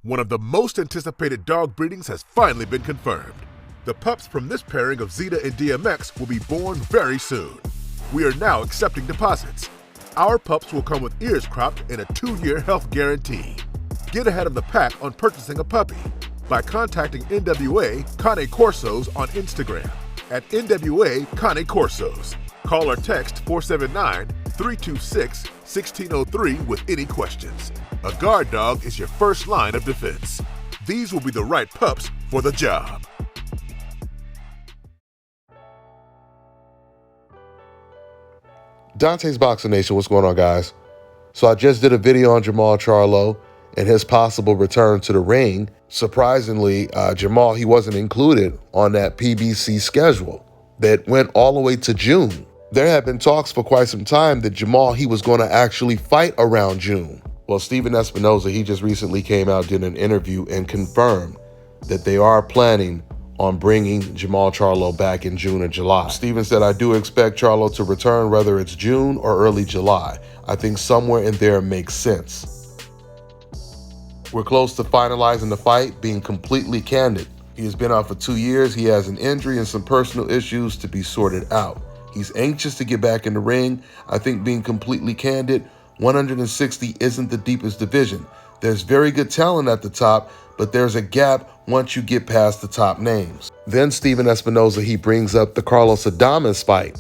One of the most anticipated dog breedings has finally been confirmed. The pups from this pairing of Zeta and DMX will be born very soon. We are now accepting deposits. Our pups will come with ears cropped and a 2-year health guarantee. Get ahead of the pack on purchasing a puppy by contacting NWA Cane Corsos on Instagram at NWA Cane Corsos. Call or text 479-326-1603 with any questions. A guard dog is your first line of defense. These will be the right pups for the job. Dante's Boxing Nation, what's going on, guys? So I just did a video on Jermall Charlo and his possible return to the ring. Surprisingly, Jermall, he wasn't included on that PBC schedule that went all the way to June. There had been talks for quite some time that Jermall, he was going to actually fight around June. Well, Stephen Espinosa, he just recently came out, did an interview, and confirmed that they are planning on bringing Jermall Charlo back in June or July. Stephen said, I do expect Charlo to return, whether it's June or early July. I think somewhere in there makes sense. We're close to finalizing the fight, being completely candid. He has been out for 2 years. He has an injury and some personal issues to be sorted out. He's anxious to get back in the ring. I think being completely candid, 160 isn't the deepest division. There's very good talent at the top, but there's a gap once you get past the top names. Then Stephen Espinosa, he brings up the Carlos Adames fight,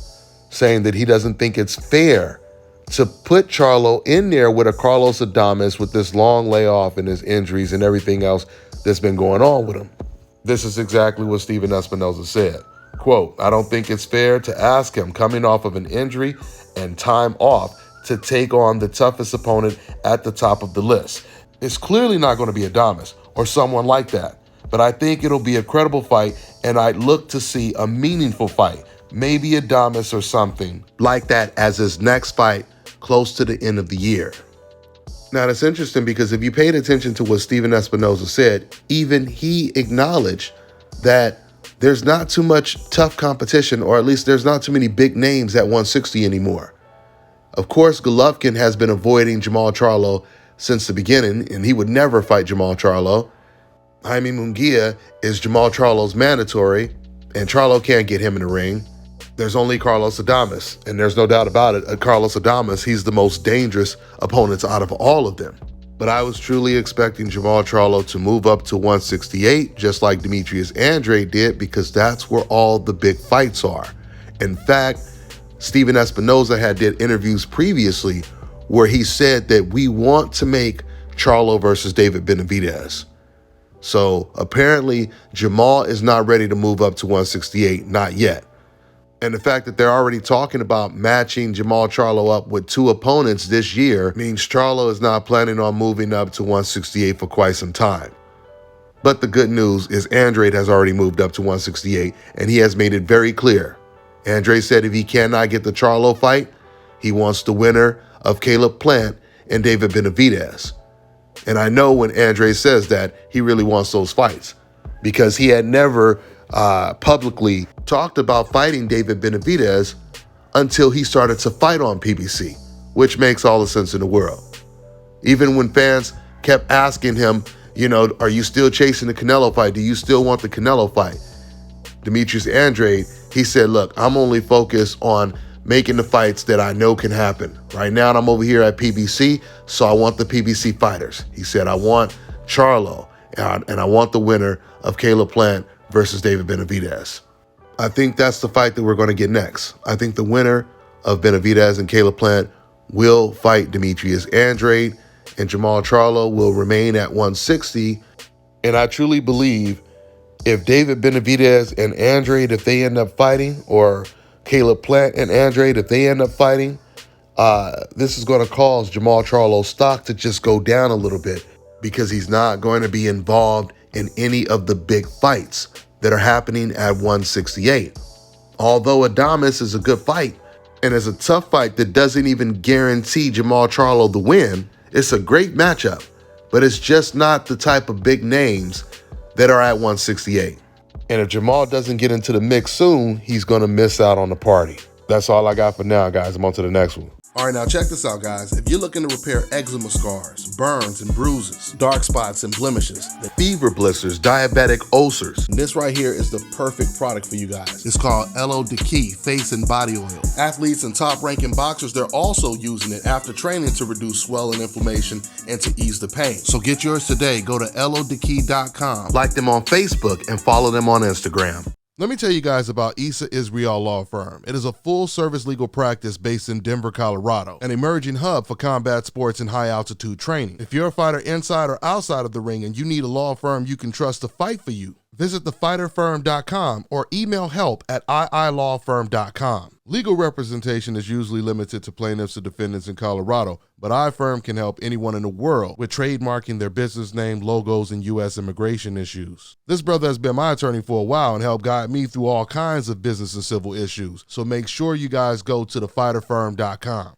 saying that he doesn't think it's fair to put Charlo in there with a Carlos Adames with this long layoff and his injuries and everything else that's been going on with him. This is exactly what Stephen Espinosa said. Quote, I don't think it's fair to ask him, coming off of an injury and time off, to take on the toughest opponent at the top of the list. It's clearly not going to be Adames or someone like that, but I think it'll be a credible fight, and I'd look to see a meaningful fight, maybe Adames or something like that as his next fight close to the end of the year. Now, that's interesting because if you paid attention to what Stephen Espinosa said, even he acknowledged that there's not too much tough competition, or at least there's not too many big names at 160 anymore. Of course, Golovkin has been avoiding Jermall Charlo since the beginning, and he would never fight Jermall Charlo. Jaime Munguia is Jermall Charlo's mandatory, and Charlo can't get him in the ring. There's only Carlos Adames, and there's no doubt about it. Carlos Adames, he's the most dangerous opponent out of all of them. But I was truly expecting Jermall Charlo to move up to 168, just like Demetrius Andrade did, because that's where all the big fights are. In fact, Stephen Espinosa had did interviews previously where he said that we want to make Charlo versus David Benavidez. So apparently Jermall is not ready to move up to 168, not yet. And the fact that they're already talking about matching Jermall Charlo up with 2 opponents this year means Charlo is not planning on moving up to 168 for quite some time. But the good news is Andrade has already moved up to 168, and he has made it very clear. Andrade said if he cannot get the Charlo fight, he wants the winner of Caleb Plant and David Benavidez. And I know when Andrade says that, he really wants those fights, because he had never publicly talked about fighting David Benavidez until he started to fight on PBC, which makes all the sense in the world. Even when fans kept asking him, you know, are you still chasing the Canelo fight? Do you still want the Canelo fight? Demetrius Andrade, he said, look, I'm only focused on making the fights that I know can happen. Right now, I'm over here at PBC, so I want the PBC fighters. He said, I want Charlo, and I want the winner of Caleb Plant versus David Benavidez. I think that's the fight that we're going to get next. I think the winner of Benavidez and Caleb Plant will fight Demetrius Andrade, and Jermall Charlo will remain at 160. And I truly believe if David Benavidez and Andrade, if they end up fighting, or Caleb Plant and Andrade, if they end up fighting, this is going to cause Jermall Charlo's stock to just go down a little bit, because he's not going to be involved in any of the big fights that are happening at 168. Although Adames is a good fight, and it's a tough fight that doesn't even guarantee Jermall Charlo the win, it's a great matchup, but it's just not the type of big names that are at 168. And if Jermall doesn't get into the mix soon, he's going to miss out on the party. That's all I got for now, guys. I'm on to the next one. All right, now check this out, guys. If you're looking to repair eczema scars, burns and bruises, dark spots and blemishes, the fever blisters, diabetic ulcers, this right here is the perfect product for you guys. It's called Elo Diki Face and Body Oil. Athletes and top-ranking boxers, they're also using it after training to reduce swelling, inflammation, and to ease the pain. So get yours today. Go to elodiki.com, like them on Facebook, and follow them on Instagram. Let me tell you guys about Issa Israel Law Firm. It is a full-service legal practice based in Denver, Colorado, an emerging hub for combat sports and high-altitude training. If you're a fighter inside or outside of the ring and you need a law firm you can trust to fight for you, visit thefighterfirm.com or email help@iilawfirm.com. Legal representation is usually limited to plaintiffs or defendants in Colorado, but iFirm can help anyone in the world with trademarking their business name, logos, and U.S. immigration issues. This brother has been my attorney for a while and helped guide me through all kinds of business and civil issues, so make sure you guys go to thefighterfirm.com.